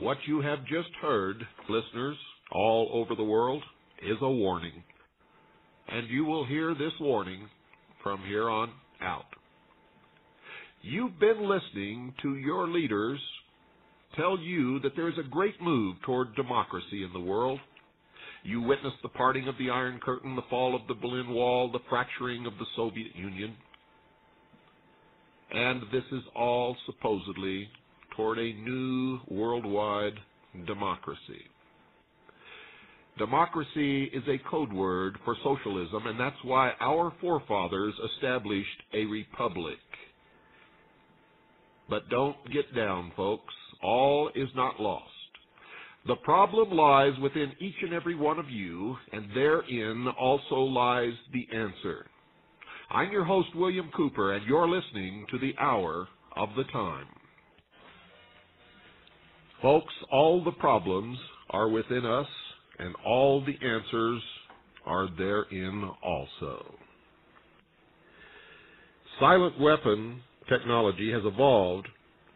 What you have just heard, listeners all over the world, is a warning. And you will hear this warning from here on out. You've been listening to your leaders tell you that there is a great move toward democracy in the world. You witnessed the parting of the Iron Curtain, the fall of the Berlin Wall, the fracturing of the Soviet Union. And this is all supposedly toward a new worldwide democracy. Democracy is a code word for socialism, and that's why our forefathers established a republic. But don't get down, folks. All is not lost. The problem lies within each and every one of you, and therein also lies the answer. I'm your host, William Cooper, and you're listening to The Hour of the Time. Folks, all the problems are within us, and all the answers are therein also. Silent weapon technology has evolved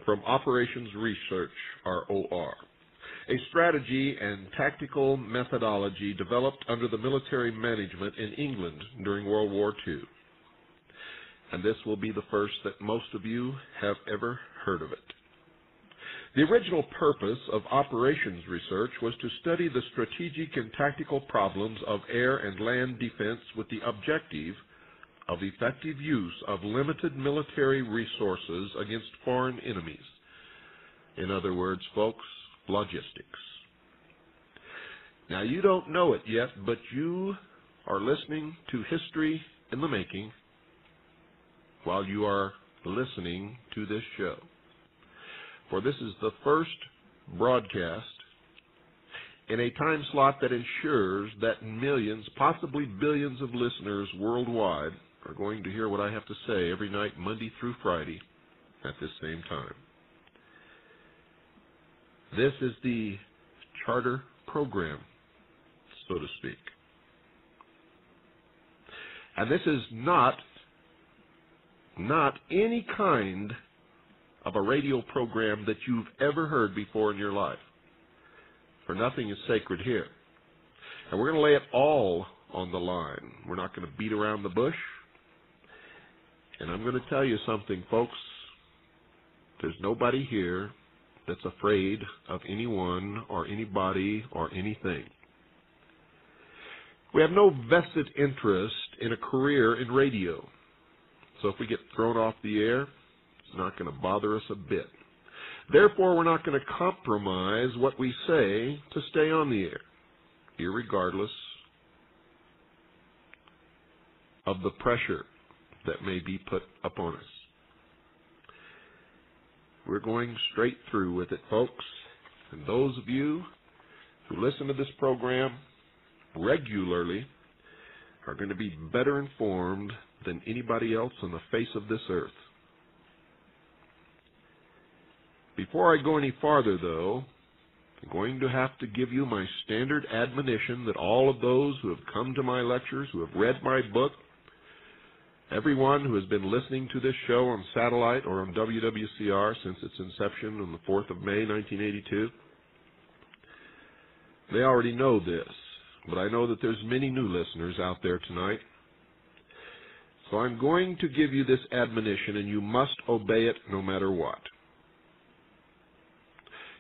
from Operations Research, ROR, a strategy and tactical methodology developed under the military management in England during World War II. And this will be the first that most of you have ever heard of it. The original purpose of Operations Research was to study the strategic and tactical problems of air and land defense with the objective of effective use of limited military resources against foreign enemies. In other words, folks, logistics. Now, you don't know it yet, but you are listening to history in the making while you are listening to this show. For this is the first broadcast in a time slot that ensures that millions, possibly billions of listeners worldwide are going to hear what I have to say every night, Monday through Friday, at this same time. This is the charter program, so to speak. And this is not any kind of a radio program that you've ever heard before in your life. For nothing is sacred here. And we're going to lay it all on the line. We're not going to beat around the bush. And I'm going to tell you something, folks. There's nobody here that's afraid of anyone or anybody or anything. We have no vested interest in a career in radio. So if we get thrown off the air, it's not going to bother us a bit. Therefore, we're not going to compromise what we say to stay on the air, irregardless of the pressure that may be put upon us. We're going straight through with it, folks. And those of you who listen to this program regularly are going to be better informed than anybody else on the face of this earth. Before I go any farther, though, I'm going to have to give you my standard admonition that all of those who have come to my lectures, who have read my book, everyone who has been listening to this show on satellite or on WWCR since its inception on the 4th of May, 1982, they already know this. But I know that there's many new listeners out there tonight. So I'm going to give you this admonition, and you must obey it no matter what.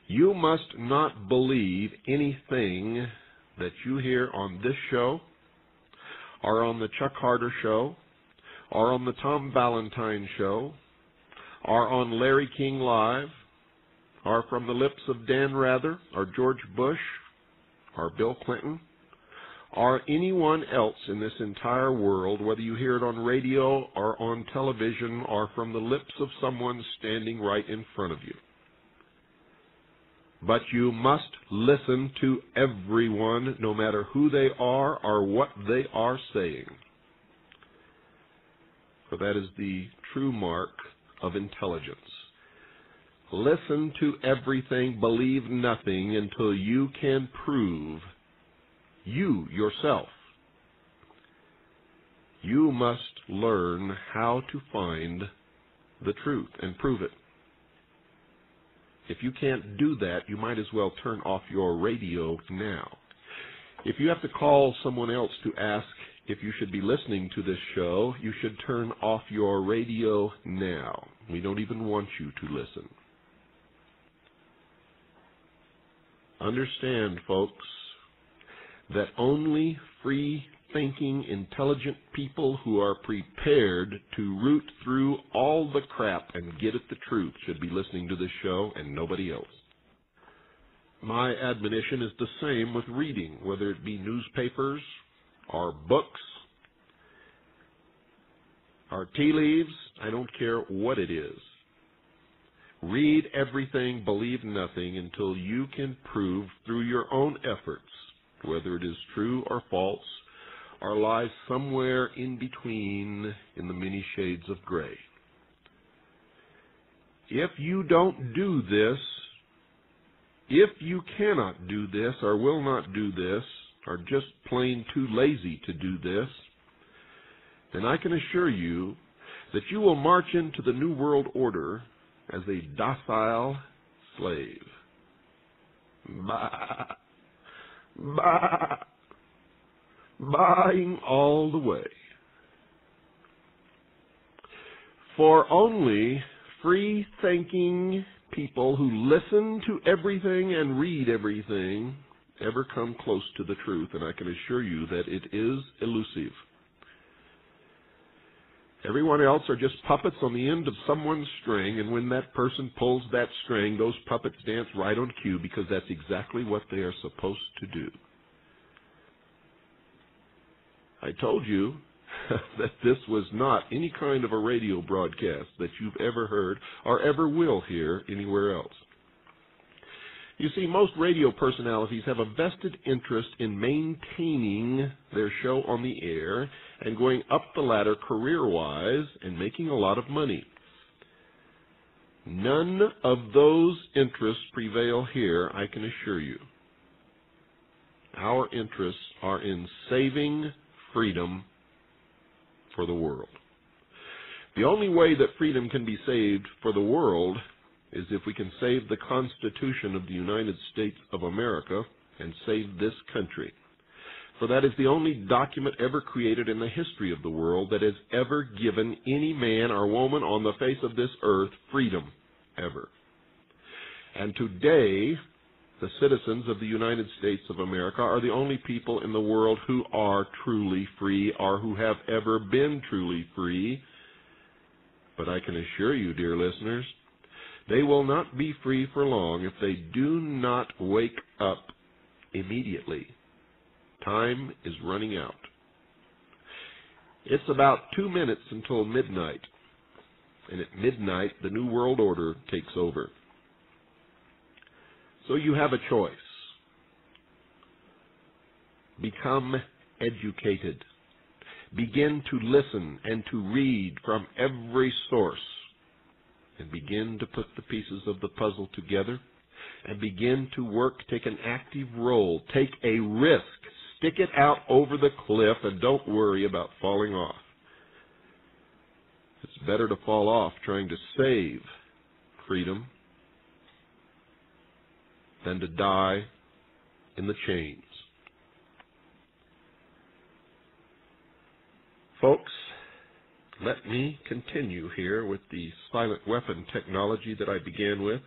You must not believe anything that you hear on this show, or on the Chuck Harder Show, or on the Tom Valentine Show, or on Larry King Live, or from the lips of Dan Rather, or George Bush, or Bill Clinton, or anyone else in this entire world, whether you hear it on radio or on television or from the lips of someone standing right in front of you. But you must listen to everyone, no matter who they are or what they are saying. For that is the true mark of intelligence. Listen to everything, believe nothing until you can prove you yourself. You must learn how to find the truth and prove it. If you can't do that, you might as well turn off your radio now. If you have to call someone else to ask if you should be listening to this show, you should turn off your radio now. We don't even want you to listen. Understand, folks, that only free-thinking, intelligent people who are prepared to root through all the crap and get at the truth should be listening to this show and nobody else. My admonition is the same with reading, whether it be newspapers or books or tea leaves. I don't care what it is. Read everything, believe nothing, until you can prove through your own efforts whether it is true or false, or lies somewhere in between in the many shades of gray. If you don't do this, if you cannot do this or will not do this, or just plain too lazy to do this, then I can assure you that you will march into the New World Order as a docile slave. Bah, bah, buying all the way. For only free-thinking people who listen to everything and read everything ever come close to the truth, and I can assure you that it is elusive. Everyone else are just puppets on the end of someone's string, and when that person pulls that string, those puppets dance right on cue because that's exactly what they are supposed to do. I told you that this was not any kind of a radio broadcast that you've ever heard or ever will hear anywhere else. You see, most radio personalities have a vested interest in maintaining their show on the air and going up the ladder career-wise and making a lot of money. None of those interests prevail here, I can assure you. Our interests are in saving freedom for the world. The only way that freedom can be saved for the world is if we can save the Constitution of the United States of America and save this country. For that is the only document ever created in the history of the world that has ever given any man or woman on the face of this earth freedom, ever. And today, the citizens of the United States of America are the only people in the world who are truly free or who have ever been truly free. But I can assure you, dear listeners, they will not be free for long if they do not wake up immediately. Time is running out. It's about 2 minutes until midnight, and at midnight the New World Order takes over. So you have a choice. Become educated. Begin to listen and to read from every source, and begin to put the pieces of the puzzle together, and begin to work, take an active role, take a risk, stick it out over the cliff, and don't worry about falling off. It's better to fall off trying to save freedom than to die in the chains. Folks, let me continue here with the silent weapon technology that I began with.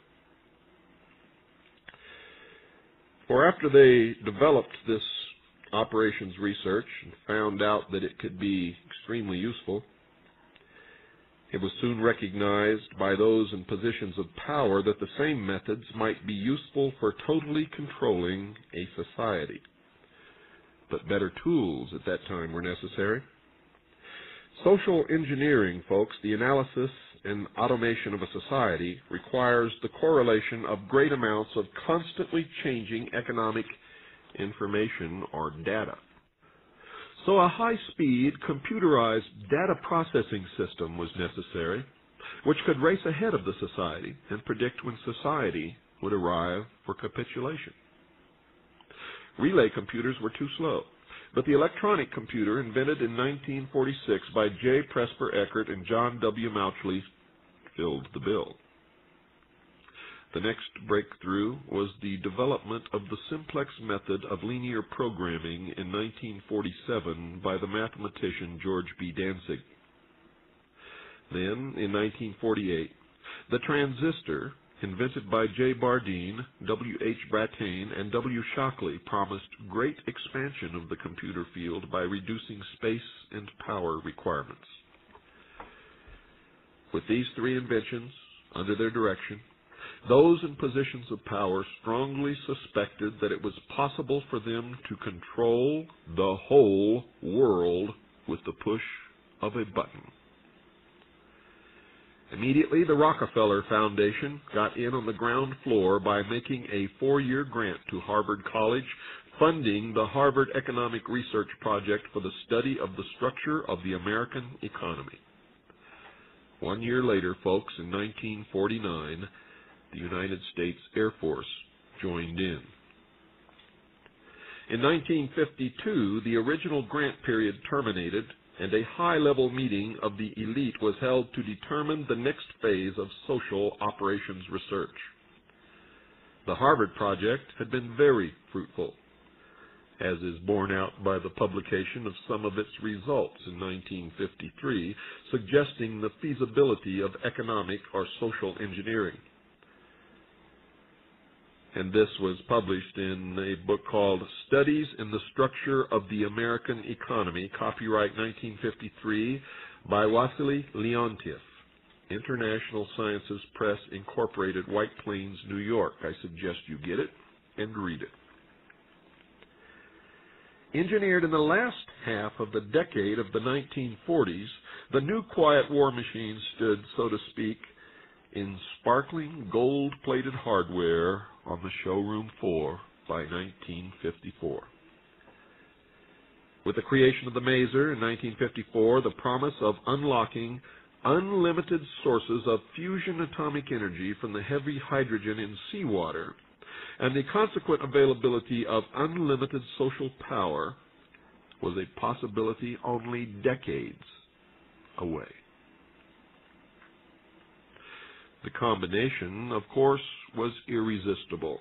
For after they developed this operations research and found out that it could be extremely useful, it was soon recognized by those in positions of power that the same methods might be useful for totally controlling a society. But better tools at that time were necessary. Social engineering, folks, the analysis and automation of a society, requires the correlation of great amounts of constantly changing economic information or data. So a high-speed, computerized data processing system was necessary, which could race ahead of the society and predict when society would arrive for capitulation. Relay computers were too slow, but the electronic computer, invented in 1946 by J. Presper Eckert and John W. Mauchly, filled the bill. The next breakthrough was the development of the simplex method of linear programming in 1947 by the mathematician George B. Dantzig. Then, in 1948, the transistor, invented by J. Bardeen, W. H. Brattain, and W. Shockley, promised great expansion of the computer field by reducing space and power requirements. With these three inventions under their direction, those in positions of power strongly suspected that it was possible for them to control the whole world with the push of a button. Immediately, the Rockefeller Foundation got in on the ground floor by making a 4-year grant to Harvard College, funding the Harvard Economic Research Project for the study of the structure of the American economy. 1 year later, folks, in 1949, the United States Air Force joined in. In 1952, the original grant period terminated, and a high-level meeting of the elite was held to determine the next phase of social operations research. The Harvard Project had been very fruitful, as is borne out by the publication of some of its results in 1953, suggesting the feasibility of economic or social engineering. And this was published in a book called Studies in the Structure of the American Economy, copyright 1953, by Wassily Leontief, International Sciences Press, Incorporated, White Plains, New York. I suggest you get it and read it. Engineered in the last half of the decade of the 1940s, the new quiet war machine stood, so to speak, in sparkling gold-plated hardware on the showroom floor by 1954. With the creation of the Maser in 1954, the promise of unlocking unlimited sources of fusion atomic energy from the heavy hydrogen in seawater and the consequent availability of unlimited social power was a possibility only decades away. The combination, of course, was irresistible.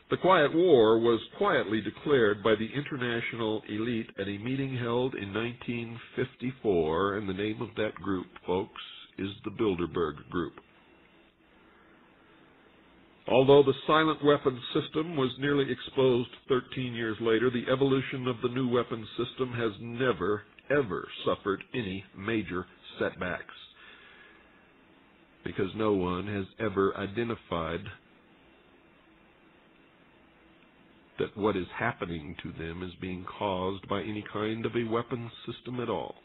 The Quiet War was quietly declared by the international elite at a meeting held in 1954, and the name of that group, folks, is the Bilderberg Group. Although the silent weapons system was nearly exposed 13 years later, the evolution of the new weapons system has never, ever suffered any major setbacks, because no one has ever identified that what is happening to them is being caused by any kind of a weapons system at all.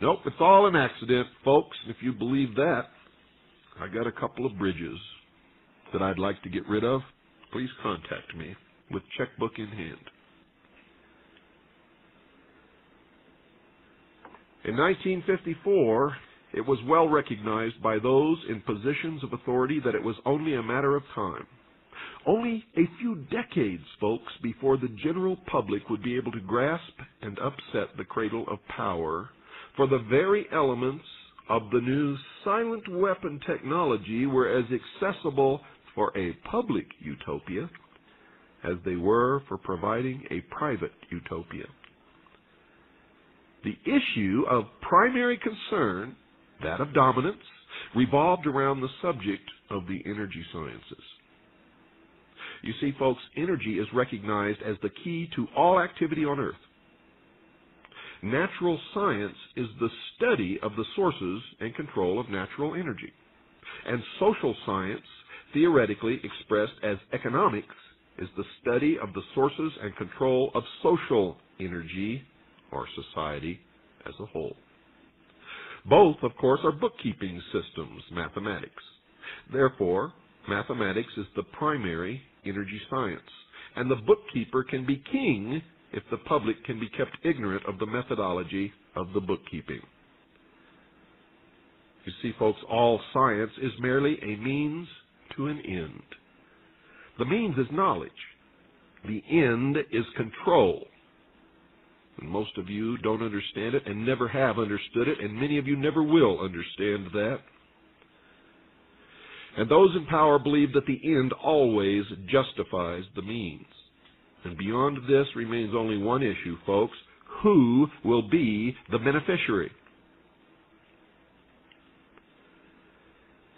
Nope, it's all an accident, folks. If you believe that, I got a couple of bridges that I'd like to get rid of. Please contact me with checkbook in hand. In 1954, it was well recognized by those in positions of authority that it was only a matter of time. Only a few decades, folks, before the general public would be able to grasp and upset the cradle of power, for the very elements of the new silent weapon technology were as accessible for a public utopia as they were for providing a private utopia. The issue of primary concern, that of dominance, revolved around the subject of the energy sciences. You see, folks, energy is recognized as the key to all activity on Earth. Natural science is the study of the sources and control of natural energy. And social science, theoretically expressed as economics, is the study of the sources and control of social energy, or society as a whole. Both, of course, are bookkeeping systems, mathematics. Therefore, mathematics is the primary energy science, and the bookkeeper can be king if the public can be kept ignorant of the methodology of the bookkeeping. You see, folks, all science is merely a means to an end. The means is knowledge. The end is control. And most of you don't understand it and never have understood it, and many of you never will understand that. And those in power believe that the end always justifies the means. And beyond this remains only one issue, folks. Who will be the beneficiary?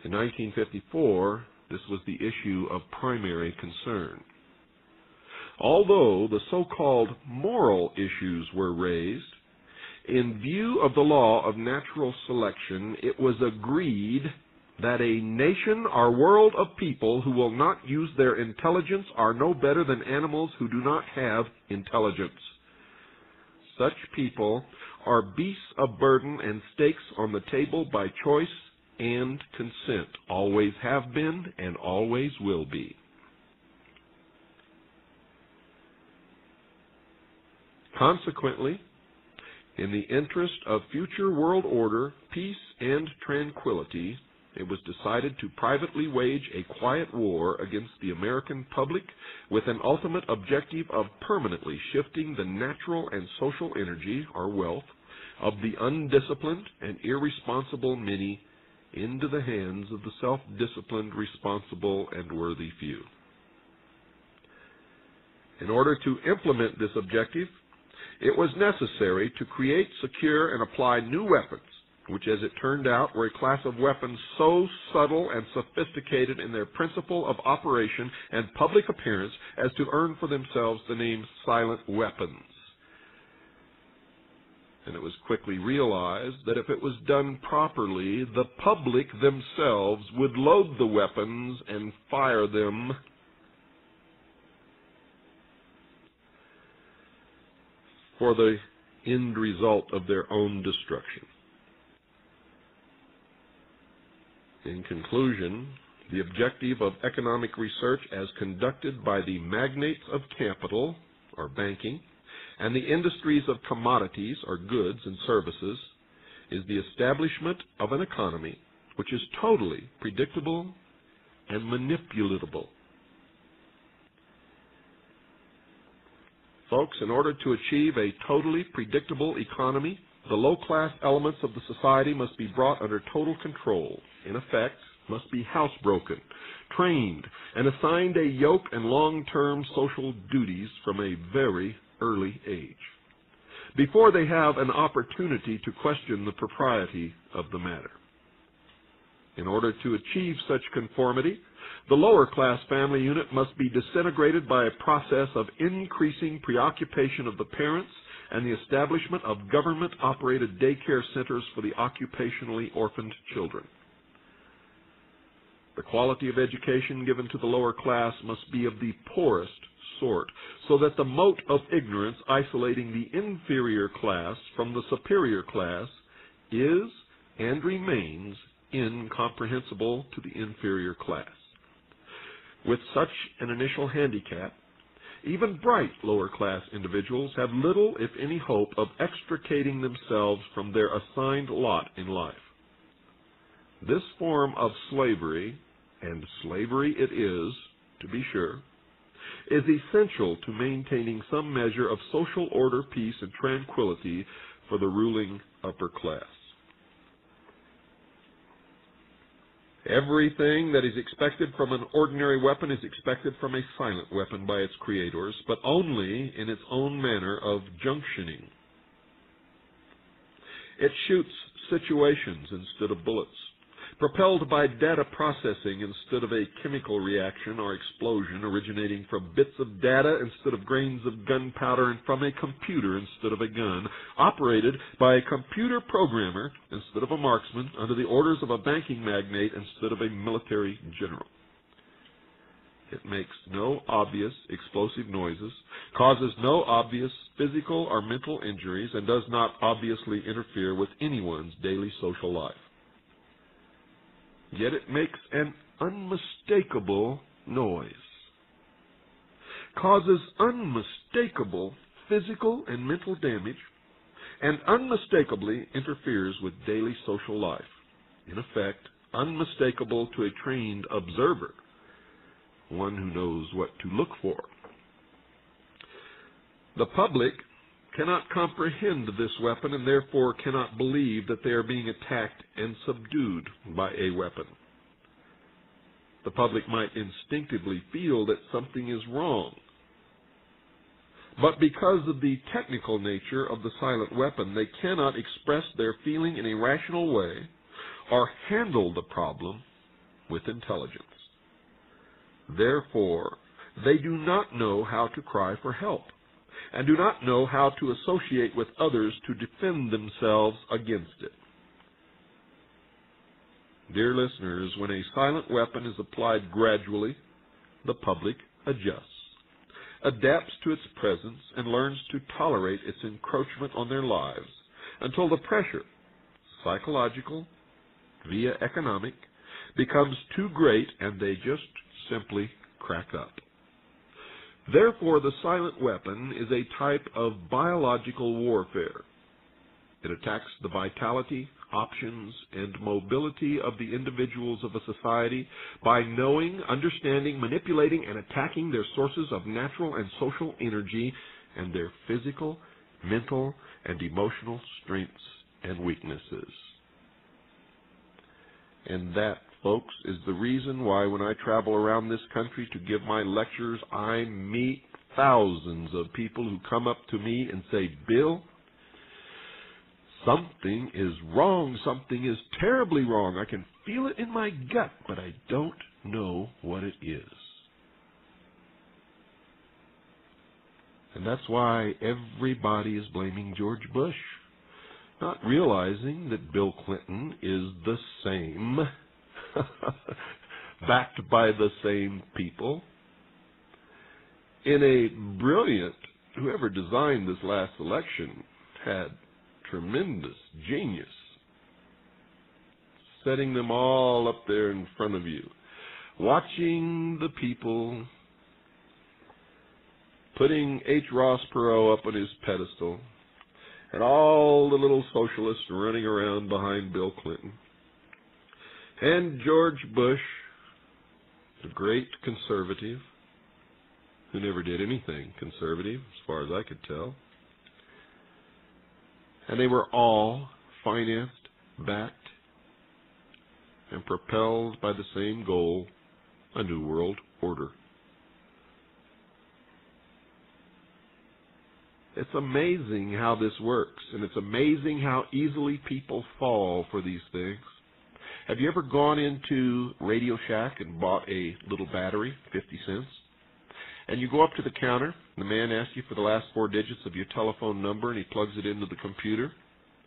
In 1954, this was the issue of primary concern. Although the so-called moral issues were raised, in view of the law of natural selection, it was agreed that a nation or world of people who will not use their intelligence are no better than animals who do not have intelligence. Such people are beasts of burden and stakes on the table by choice and consent, always have been and always will be. Consequently, in the interest of future world order, peace, and tranquility, it was decided to privately wage a quiet war against the American public with an ultimate objective of permanently shifting the natural and social energy, or wealth, of the undisciplined and irresponsible many into the hands of the self-disciplined, responsible, and worthy few. In order to implement this objective, it was necessary to create, secure, and apply new weapons, which, as it turned out, were a class of weapons so subtle and sophisticated in their principle of operation and public appearance as to earn for themselves the name silent weapons. And it was quickly realized that if it was done properly, the public themselves would load the weapons and fire them for the end result of their own destruction. In conclusion, the objective of economic research as conducted by the magnates of capital, or banking, and the industries of commodities, or goods and services, is the establishment of an economy which is totally predictable and manipulatable. Folks, in order to achieve a totally predictable economy, the low-class elements of the society must be brought under total control. In effect, must be housebroken, trained, and assigned a yoke and long-term social duties from a very early age, before they have an opportunity to question the propriety of the matter. In order to achieve such conformity, the lower-class family unit must be disintegrated by a process of increasing preoccupation of the parents and the establishment of government-operated daycare centers for the occupationally orphaned children. The quality of education given to the lower class must be of the poorest sort, so that the mote of ignorance isolating the inferior class from the superior class is and remains incomprehensible to the inferior class. With such an initial handicap, even bright lower-class individuals have little, if any, hope of extricating themselves from their assigned lot in life. This form of slavery, and slavery it is, to be sure, is essential to maintaining some measure of social order, peace, and tranquility for the ruling upper class. Everything that is expected from an ordinary weapon is expected from a silent weapon by its creators, but only in its own manner of junctioning. It shoots situations instead of bullets, propelled by data processing instead of a chemical reaction or explosion originating from bits of data instead of grains of gunpowder, and from a computer instead of a gun, operated by a computer programmer instead of a marksman, under the orders of a banking magnate instead of a military general. It makes no obvious explosive noises, causes no obvious physical or mental injuries, and does not obviously interfere with anyone's daily social life. Yet it makes an unmistakable noise, causes unmistakable physical and mental damage, and unmistakably interferes with daily social life. In effect, unmistakable to a trained observer, one who knows what to look for. The public cannot comprehend this weapon, and therefore cannot believe that they are being attacked and subdued by a weapon. The public might instinctively feel that something is wrong. But because of the technical nature of the silent weapon, they cannot express their feeling in a rational way or handle the problem with intelligence. Therefore, they do not know how to cry for help and do not know how to associate with others to defend themselves against it. Dear listeners, when a silent weapon is applied gradually, the public adjusts, adapts to its presence, and learns to tolerate its encroachment on their lives until the pressure, psychological via economic, becomes too great and they just simply crack up. Therefore, the silent weapon is a type of biological warfare. It attacks the vitality, options, and mobility of the individuals of a society by knowing, understanding, manipulating, and attacking their sources of natural and social energy and their physical, mental, and emotional strengths and weaknesses. And that, folks, is the reason why when I travel around this country to give my lectures, I meet thousands of people who come up to me and say, "Bill, something is wrong. Something is terribly wrong. I can feel it in my gut, but I don't know what it is." And that's why everybody is blaming George Bush, not realizing that Bill Clinton is the same, backed by the same people. In a brilliant, whoever designed this last election had tremendous genius, setting them all up there in front of you, watching the people, putting H. Ross Perot up on his pedestal, and all the little socialists running around behind Bill Clinton. And George Bush, the great conservative, who never did anything conservative, as far as I could tell. And they were all financed, backed, and propelled by the same goal, a new world order. It's amazing how this works, and it's amazing how easily people fall for these things. Have you ever gone into Radio Shack and bought a little battery, 50 cents? And you go up to the counter, and the man asks you for the last 4 digits of your telephone number, and he plugs it into the computer,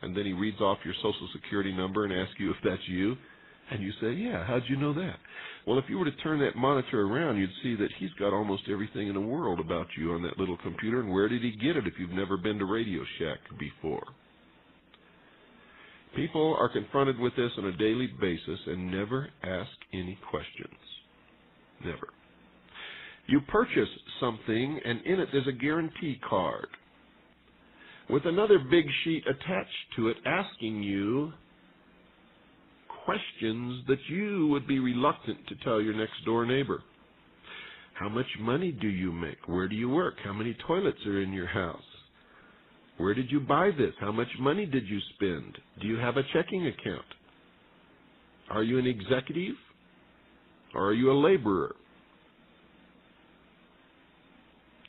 and then he reads off your Social Security number and asks you if that's you. And you say, "Yeah, how'd you know that?" Well, if you were to turn that monitor around, you'd see that he's got almost everything in the world about you on that little computer, and where did he get it if you've never been to Radio Shack before? People are confronted with this on a daily basis and never ask any questions. Never. You purchase something, and in it there's a guarantee card with another big sheet attached to it asking you questions that you would be reluctant to tell your next door neighbor. How much money do you make? Where do you work? How many toilets are in your house? Where did you buy this? How much money did you spend? Do you have a checking account? Are you an executive? Or are you a laborer?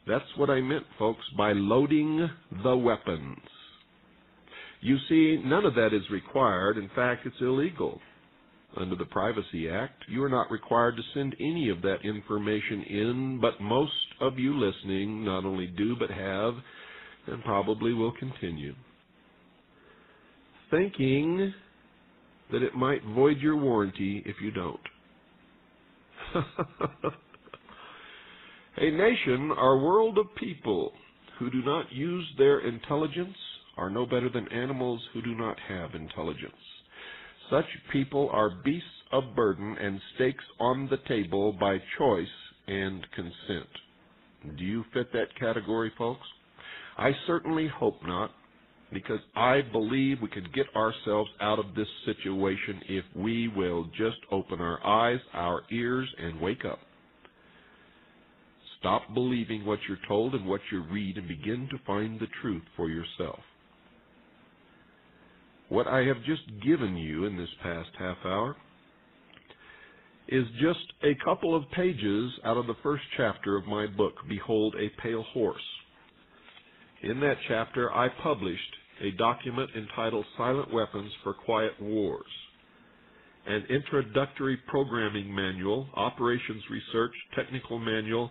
That's what I meant, folks, by loading the weapons. You see, none of that is required. In fact, it's illegal. Under the Privacy Act, you are not required to send any of that information in, but most of you listening not only do but have, and probably will continue, thinking that it might void your warranty if you don't. A nation or world of people who do not use their intelligence are no better than animals who do not have intelligence. Such people are beasts of burden and stakes on the table by choice and consent. Do you fit that category, folks? I certainly hope not, because I believe we could get ourselves out of this situation if we will just open our eyes, our ears, and wake up. Stop believing what you're told and what you read and begin to find the truth for yourself. What I have just given you in this past half hour is just a couple of pages out of the first chapter of my book, Behold a Pale Horse. In that chapter, I published a document entitled Silent Weapons for Quiet Wars, an introductory programming manual, Operations Research Technical Manual,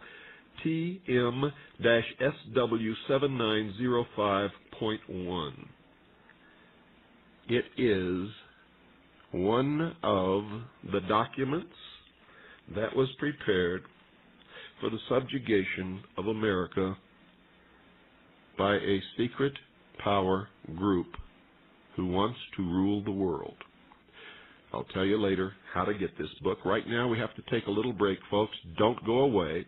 TM-SW7905.1. It is one of the documents that was prepared for the subjugation of America by a secret power group who wants to rule the world. I'll tell you later how to get this book. Right now we have to take a little break, folks. Don't go away.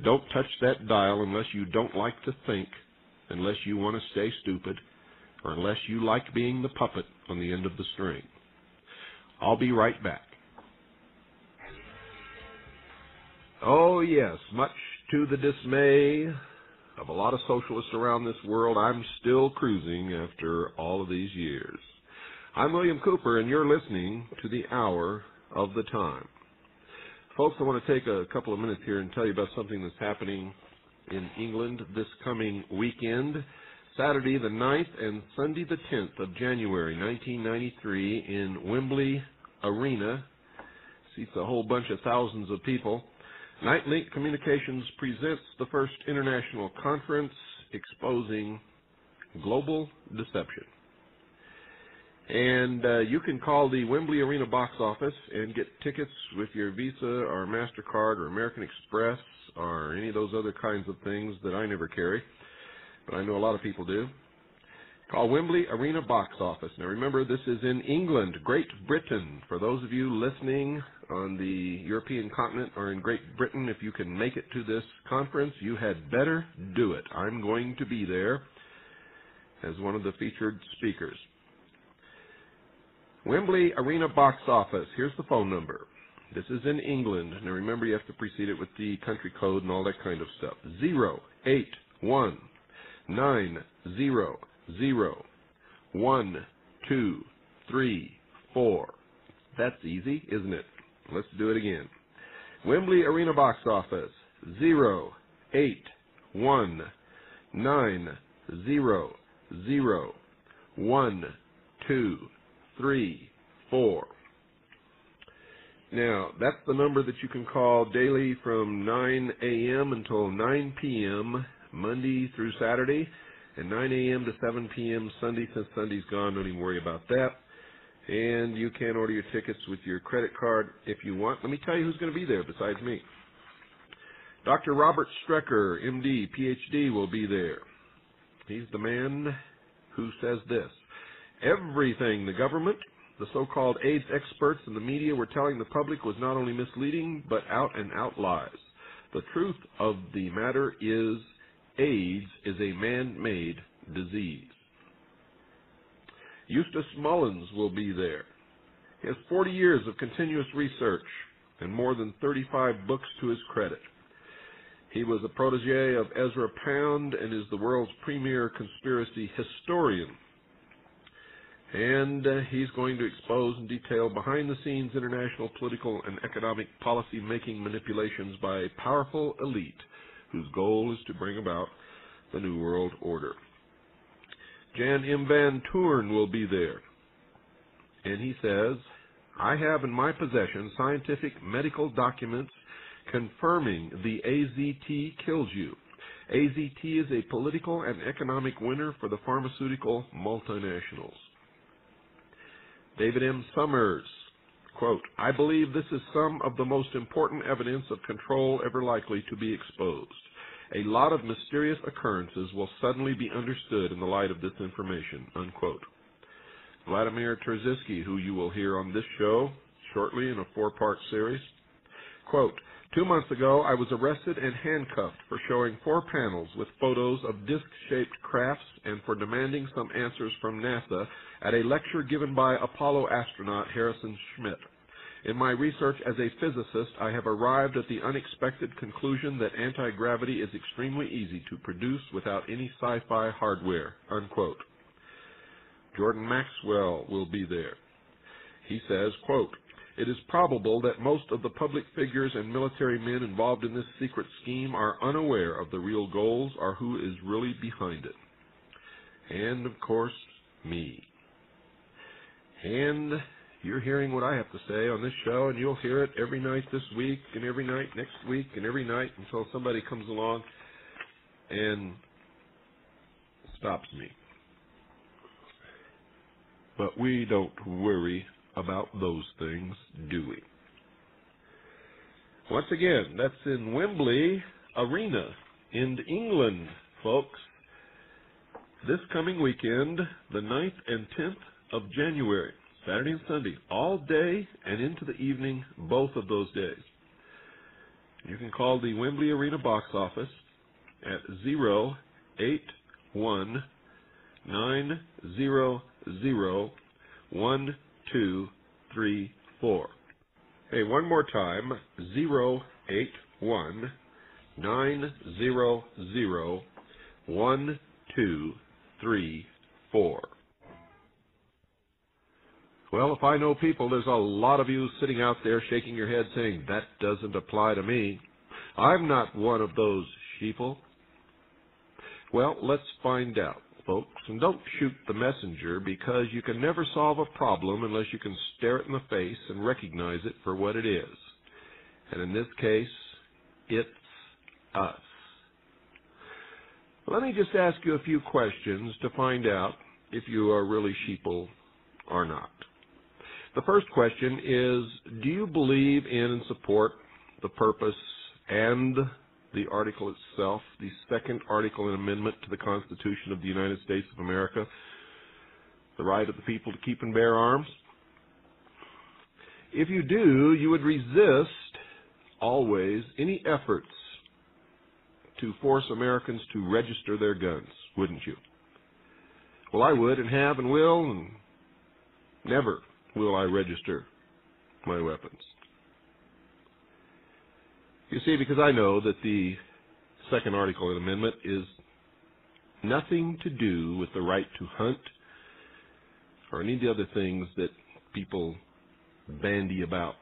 Don't touch that dial unless you don't like to think, unless you want to stay stupid, or unless you like being the puppet on the end of the string. I'll be right back. Oh, yes, much to the dismay of a lot of socialists around this world, I'm still cruising after all of these years. I'm William Cooper, and you're listening to The Hour of the Time. Folks, I want to take a couple of minutes here and tell you about something that's happening in England this coming weekend, Saturday the 9th and Sunday the 10th of January 1993 in Wembley Arena. Seats a whole bunch of thousands of people. Nightlink Communications presents the first international conference exposing global deception. And you can call the Wembley Arena box office and get tickets with your Visa or MasterCard or American Express or any of those other kinds of things that I never carry, but I know a lot of people do. Call Wembley Arena box office. Now remember, this is in England, Great Britain. For those of you listening on the European continent or in Great Britain, if you can make it to this conference, you had better do it. I'm going to be there as one of the featured speakers. Wembley Arena box office. Here's the phone number. This is in England. Now remember, you have to precede it with the country code and all that kind of stuff. 081-900-1234. That's easy, isn't it? Let's do it again. Wembley Arena box office. 081-900-1234. Now, that's the number that you can call daily from 9 a.m. until 9 p.m. Monday through Saturday, and 9 a.m. to 7 p.m. Sunday. Since Sunday's gone, don't even worry about that. And you can order your tickets with your credit card if you want. Let me tell you who's going to be there besides me. Dr. Robert Strecker, M.D., Ph.D., will be there. He's the man who says this: everything the government, the so-called AIDS experts, and the media were telling the public was not only misleading, but out-and-out lies. The truth of the matter is AIDS is a man-made disease. Eustace Mullins will be there. He has 40 years of continuous research and more than 35 books to his credit. He was a protege of Ezra Pound and is the world's premier conspiracy historian. And he's going to expose and detail behind-the-scenes international political and economic policy-making manipulations by a powerful elite whose goal is to bring about the New World Order. Jan M. Van Toorn will be there. And he says, I have in my possession scientific medical documents confirming the AZT kills you. AZT is a political and economic winner for the pharmaceutical multinationals. David M. Summers, quote, I believe this is some of the most important evidence of control ever likely to be exposed. A lot of mysterious occurrences will suddenly be understood in the light of this information, unquote. Vladimir Terziski, who you will hear on this show shortly in a 4-part series, quote, 2 months ago, I was arrested and handcuffed for showing 4 panels with photos of disc-shaped crafts and for demanding some answers from NASA at a lecture given by Apollo astronaut Harrison Schmitt. In my research as a physicist, I have arrived at the unexpected conclusion that anti-gravity is extremely easy to produce without any sci-fi hardware, unquote. Jordan Maxwell will be there. He says, quote, It is probable that most of the public figures and military men involved in this secret scheme are unaware of the real goals or who is really behind it. And, of course, me. And you're hearing what I have to say on this show, and you'll hear it every night this week, and every night next week, and every night until somebody comes along and stops me. But we don't worry about those things, do we? Once again, that's in Wembley Arena in England, folks. This coming weekend, the 9th and 10th of January, Saturday and Sunday, all day and into the evening, both of those days. You can call the Wembley Arena box office at 081-900-1234. Hey, one more time, 081-900-1234. Well, if I know people, there's a lot of you sitting out there shaking your head saying, that doesn't apply to me. I'm not one of those sheeple. Well, let's find out, folks. And don't shoot the messenger, because you can never solve a problem unless you can stare it in the face and recognize it for what it is. And in this case, it's us. Let me just ask you a few questions to find out if you are really sheeple or not. The first question is, do you believe in and support the purpose and the article itself, the second article and amendment to the Constitution of the United States of America, the right of the people to keep and bear arms? If you do, you would resist always any efforts to force Americans to register their guns, wouldn't you? Well, I would and have and will, and never will I register my weapons. You see, because I know that the second article and amendment is nothing to do with the right to hunt or any of the other things that people bandy about.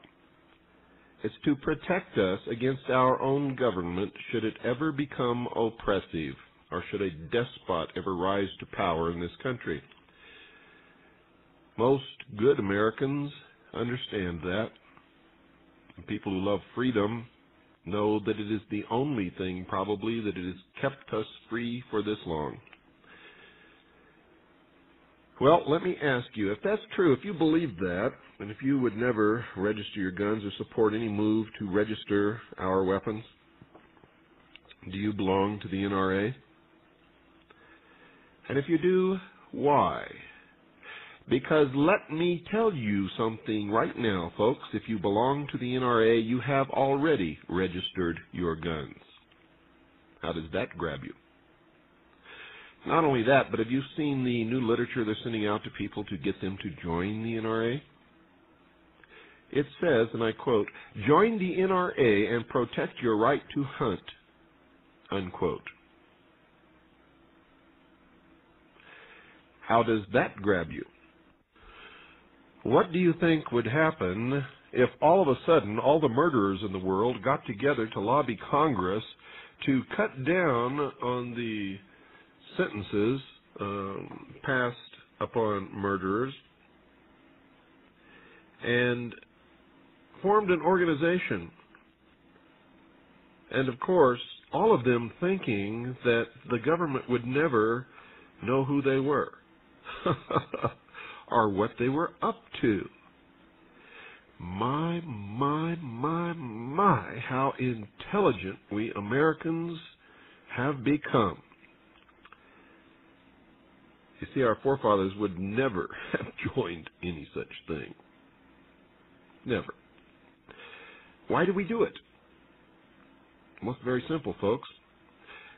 It's to protect us against our own government should it ever become oppressive, or should a despot ever rise to power in this country. Most good Americans understand that. People who love freedom know that it is the only thing, probably, that it has kept us free for this long. Well, let me ask you, if that's true, if you believe that, and if you would never register your guns or support any move to register our weapons, do you belong to the NRA? And if you do, why? Because let me tell you something right now, folks. If you belong to the NRA, you have already registered your guns. How does that grab you? Not only that, but have you seen the new literature they're sending out to people to get them to join the NRA? It says, and I quote, "Join the NRA and protect your right to hunt," unquote. How does that grab you? What do you think would happen if all of a sudden all the murderers in the world got together to lobby Congress to cut down on the sentences passed upon murderers and formed an organization? And of course, all of them thinking that the government would never know who they were. Or what they were up to. My, how intelligent we Americans have become. You see, our forefathers would never have joined any such thing. Never. Why do we do it? Well, it's very simple, folks.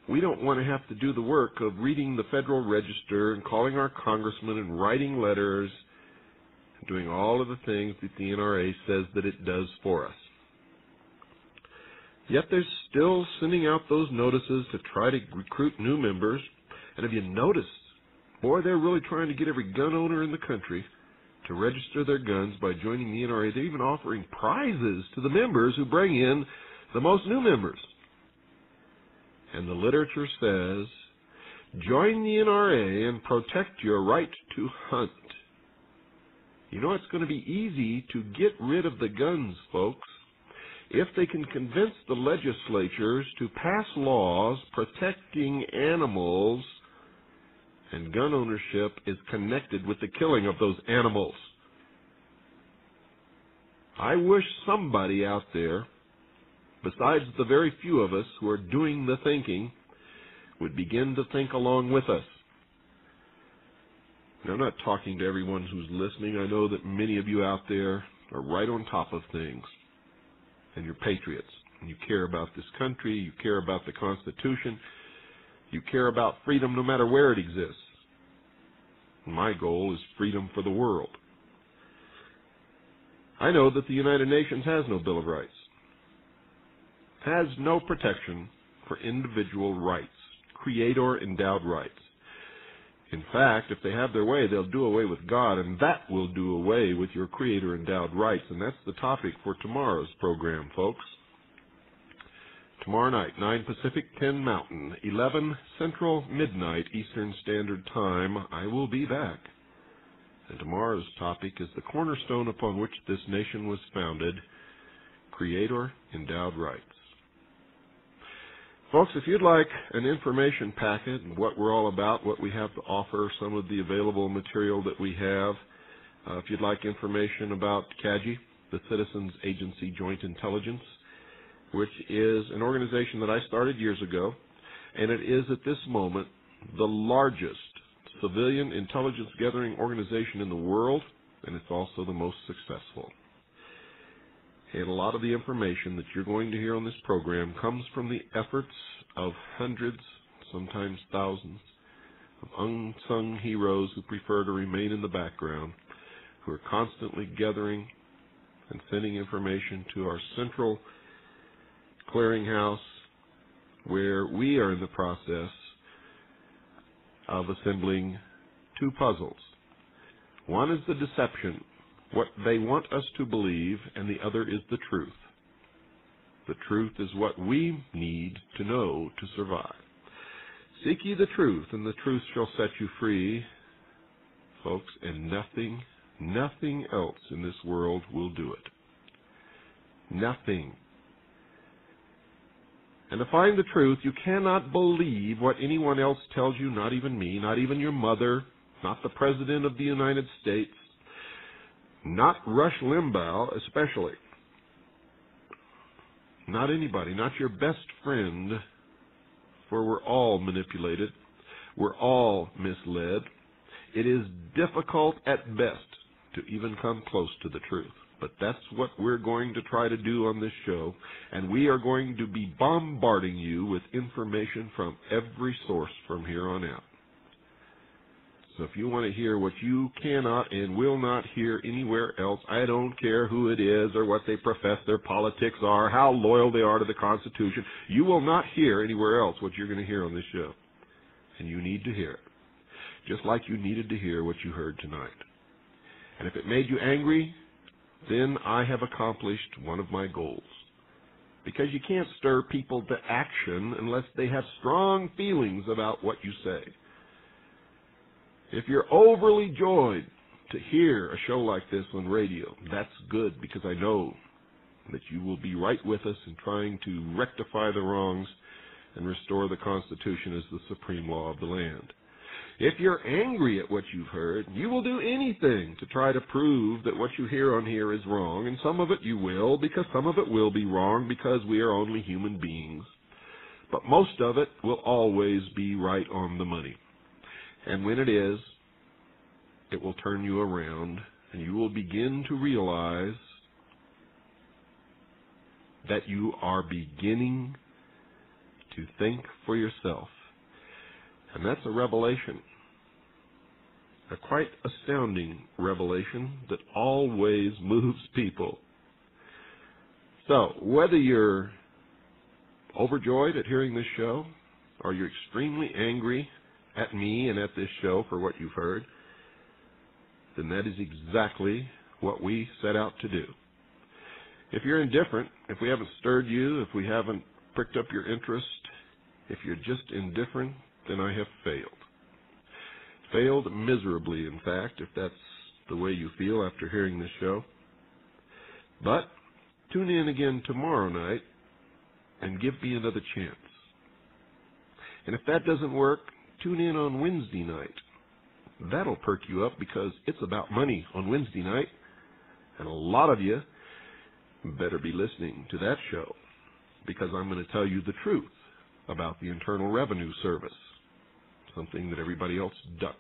We don't want to have to do the work of reading the Federal Register and calling our congressmen and writing letters and doing all of the things that the NRA says that it does for us. Yet they're still sending out those notices to try to recruit new members. And have you noticed, boy, they're really trying to get every gun owner in the country to register their guns by joining the NRA. They're even offering prizes to the members who bring in the most new members. And the literature says, join the NRA and protect your right to hunt. You know, it's going to be easy to get rid of the guns, folks, if they can convince the legislatures to pass laws protecting animals, and gun ownership is connected with the killing of those animals. I wish somebody out there, besides the very few of us who are doing the thinking, would begin to think along with us. Now, I'm not talking to everyone who's listening. I know that many of you out there are right on top of things, and you're patriots, and you care about this country, you care about the Constitution, you care about freedom no matter where it exists. My goal is freedom for the world. I know that the United Nations has no Bill of Rights, has no protection for individual rights, creator-endowed rights. In fact, if they have their way, they'll do away with God, and that will do away with your creator-endowed rights. And that's the topic for tomorrow's program, folks. Tomorrow night, 9 Pacific, 10 Mountain, 11 Central, midnight Eastern Standard Time, I will be back. And tomorrow's topic is the cornerstone upon which this nation was founded, creator-endowed rights. Folks, if you'd like an information packet and what we're all about, what we have to offer, some of the available material that we have, if you'd like information about CAJI, the Citizens Agency Joint Intelligence, which is an organization that I started years ago, and it is at this moment the largest civilian intelligence gathering organization in the world, and it's also the most successful. And a lot of the information that you're going to hear on this program comes from the efforts of hundreds, sometimes thousands, of unsung heroes who prefer to remain in the background, who are constantly gathering and sending information to our central clearinghouse, where we are in the process of assembling two puzzles. One is the deception, what they want us to believe, and the other is the truth. The truth is what we need to know to survive. Seek ye the truth, and the truth shall set you free, folks, and nothing else in this world will do it. Nothing. And to find the truth, you cannot believe what anyone else tells you, not even me, not even your mother, not the President of the United States, not Rush Limbaugh especially. Not anybody, not your best friend, for we're all manipulated. We're all misled. It is difficult at best to even come close to the truth. But that's what we're going to try to do on this show, and we are going to be bombarding you with information from every source from here on out. So if you want to hear what you cannot and will not hear anywhere else, I don't care who it is or what they profess their politics are, how loyal they are to the Constitution, you will not hear anywhere else what you're going to hear on this show. And you need to hear it, just like you needed to hear what you heard tonight. And if it made you angry, then I have accomplished one of my goals. Because you can't stir people to action unless they have strong feelings about what you say. If you're overly joyed to hear a show like this on radio, that's good, because I know that you will be right with us in trying to rectify the wrongs and restore the Constitution as the supreme law of the land. If you're angry at what you've heard, you will do anything to try to prove that what you hear on here is wrong, and some of it you will, because some of it will be wrong, because we are only human beings. But most of it will always be right on the money. And when it is, it will turn you around, and you will begin to realize that you are beginning to think for yourself. And that's a revelation, a quite astounding revelation that always moves people. So, whether you're overjoyed at hearing this show, or you're extremely angry at me and at this show for what you've heard, then that is exactly what we set out to do. If you're indifferent, if we haven't stirred you, if we haven't pricked up your interest, if you're just indifferent, then I have failed. Failed miserably, in fact, if that's the way you feel after hearing this show. But tune in again tomorrow night and give me another chance. And if that doesn't work, tune in on Wednesday night. That'll perk you up because it's about money on Wednesday night, and a lot of you better be listening to that show because I'm going to tell you the truth about the Internal Revenue Service, something that everybody else ducks.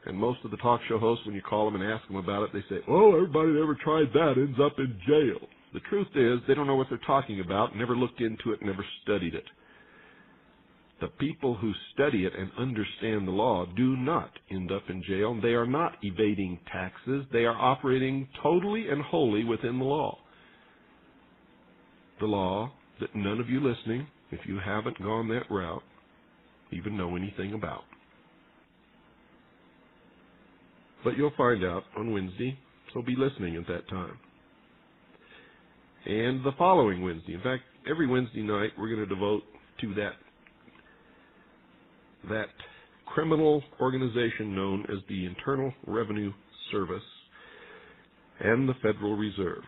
And most of the talk show hosts, when you call them and ask them about it, they say, oh, everybody that ever tried that ends up in jail. The truth is they don't know what they're talking about, never looked into it, never studied it. The people who study it and understand the law do not end up in jail. They are not evading taxes. They are operating totally and wholly within the law. The law that none of you listening, if you haven't gone that route, even know anything about. But you'll find out on Wednesday, so be listening at that time. And the following Wednesday, in fact, every Wednesday night we're going to devote to that criminal organization known as the Internal Revenue Service and the Federal Reserve,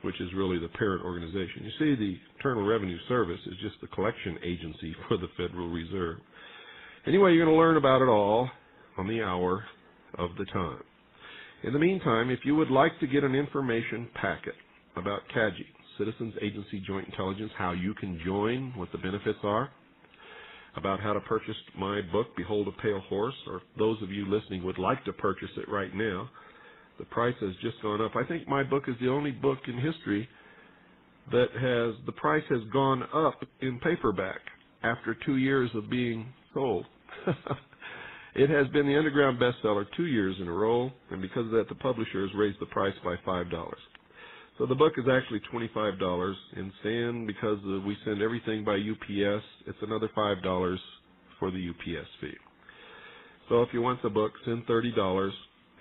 which is really the parent organization. You see, the Internal Revenue Service is just the collection agency for the Federal Reserve. Anyway, you're going to learn about it all on the hour of the time. In the meantime, if you would like to get an information packet about CAGI, Citizens Agency Joint Intelligence, how you can join, what the benefits are, about how to purchase my book, Behold a Pale Horse, or those of you listening would like to purchase it right now, the price has just gone up. I think my book is the only book in history that the price has gone up in paperback after 2 years of being sold. It has been the underground bestseller 2 years in a row, and because of that, the publishers raised the price by $5. So the book is actually $25 in sand because we send everything by UPS. It's another $5 for the UPS fee. So if you want the book, send $30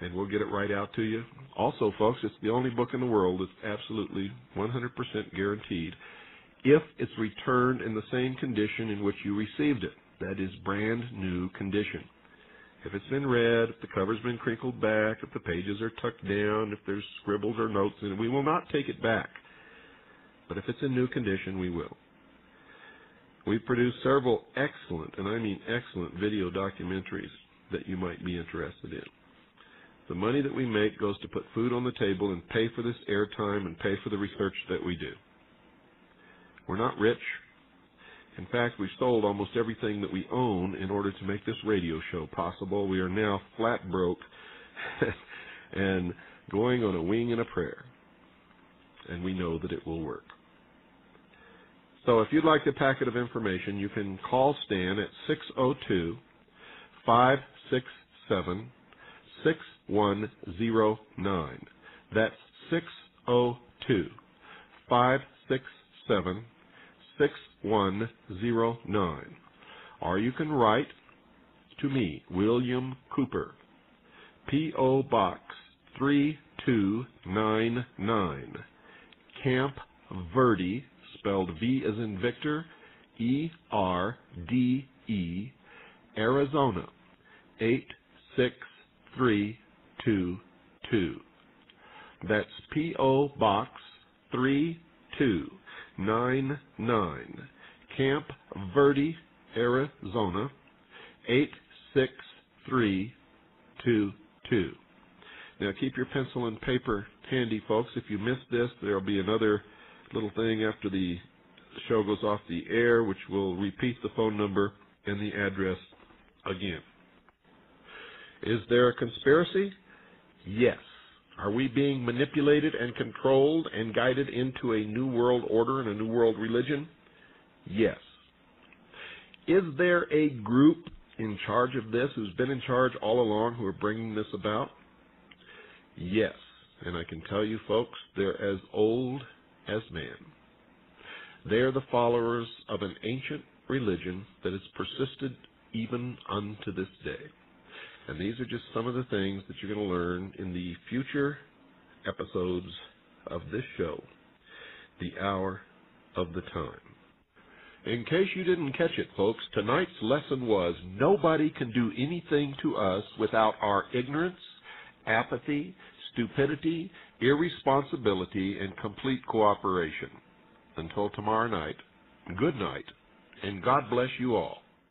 and we'll get it right out to you. Also, folks, it's the only book in the world that's absolutely 100% guaranteed if it's returned in the same condition in which you received it. That is brand new condition. If it's been read, if the cover's been crinkled back, if the pages are tucked down, if there's scribbles or notes in it, we will not take it back. But if it's in new condition, we will. We've produced several excellent, and I mean excellent, video documentaries that you might be interested in. The money that we make goes to put food on the table and pay for this airtime and pay for the research that we do. We're not rich. In fact, we've sold almost everything that we own in order to make this radio show possible. We are now flat broke and going on a wing and a prayer. And we know that it will work. So if you'd like a packet of information, you can call Stan at 602-567-6109. That's 602-567-6109. Or you can write to me, William Cooper, P.O. Box 3299, Camp Verde, spelled V as in Victor, E-R-D-E, Arizona, 86322. That's P.O. Box 3299, Camp Verde, Arizona, 86322. Now keep your pencil and paper handy, folks. If you missed this, there will be another little thing after the show goes off the air, which will repeat the phone number and the address again. Is there a conspiracy? Yes. Are we being manipulated and controlled and guided into a new world order and a new world religion? Yes. Is there a group in charge of this who's been in charge all along who are bringing this about? Yes. And I can tell you, folks, they're as old as man. They're the followers of an ancient religion that has persisted even unto this day. And these are just some of the things that you're going to learn in the future episodes of this show, The Hour of the Time. In case you didn't catch it, folks, tonight's lesson was nobody can do anything to us without our ignorance, apathy, stupidity, irresponsibility, and complete cooperation. Until tomorrow night, good night, and God bless you all.